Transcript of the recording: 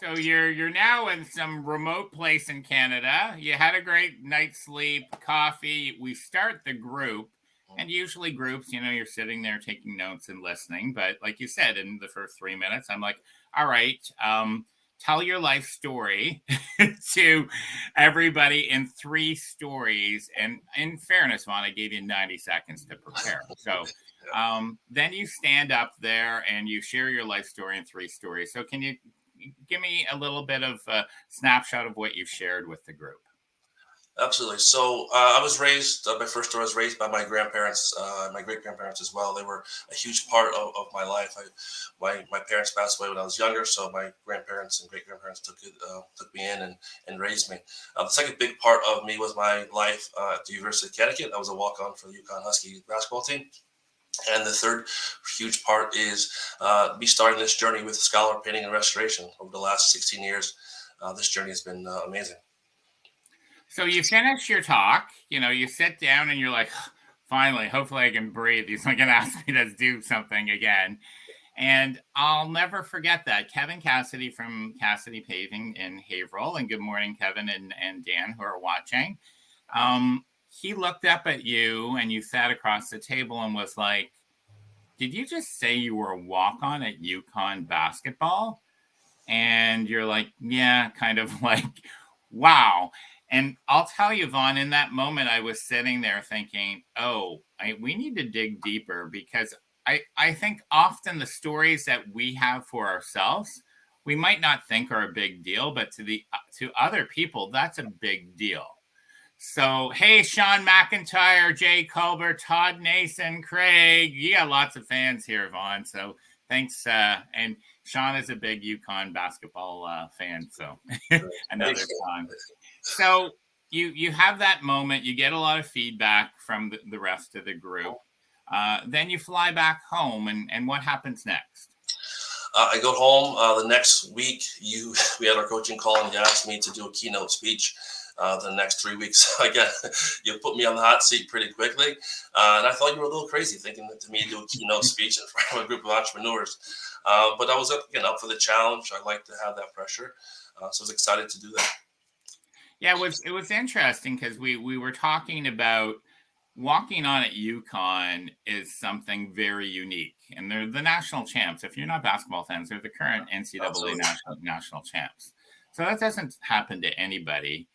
So you're now in some remote place in Canada. You had a great night's sleep, coffee. We start the group, and usually groups, you're sitting there taking notes and listening. But like you said, in the first 3 minutes, I'm like, all right, tell your life story to everybody in 3 stories. And in fairness, Vaughn, I gave you 90 seconds to prepare. So then you stand up there and you share your life story in 3 stories. So can you give me a little bit of a snapshot of what you've shared with the group? Absolutely. So I was raised, my first story, I was raised by my grandparents, my great grandparents as well. They were a huge part of my life. My parents passed away when I was younger, so my grandparents and great grandparents took me in and raised me. The second big part of me was my life at the University of Connecticut. I was a walk on for the Yukon Husky basketball team. And the third huge part is me starting this journey with scholar painting and restoration over the last 16 years. This journey has been amazing. So you finish your talk, you sit down and you're like, finally, hopefully I can breathe. He's not going to ask me to do something again. And I'll never forget that. Kevin Cassidy from Cassidy Paving in Haverhill, and good morning, Kevin and Dan who are watching. He looked up at you and you sat across the table and was like, did you just say you were a walk-on at Yukon basketball? And you're like, yeah, kind of like, wow. And I'll tell you, Vaughn, in that moment, I was sitting there thinking, we need to dig deeper, because I think often the stories that we have for ourselves, we might not think are a big deal, but to other people, that's a big deal. So, hey, Shawn McIntyre, Jay Colbert, Todd Nason, Craig, you got lots of fans here, Vaughn. So thanks. And Shawn is a big Yukon basketball fan. So another Shawn. So you have that moment. You get a lot of feedback from the rest of the group. Then you fly back home, and what happens next? I go home the next week. We had our coaching call, and you asked me to do a keynote speech. The next 3 weeks, again, you put me on the hot seat pretty quickly, and I thought you were a little crazy thinking that to me to do a keynote speech in front of a group of entrepreneurs. But I was up for the challenge. I like to have that pressure, so I was excited to do that. Yeah, it was interesting because we were talking about walking on at Yukon is something very unique, and they're the national champs. If you're not basketball fans, they're the current NCAA national champs. So that doesn't happen to anybody.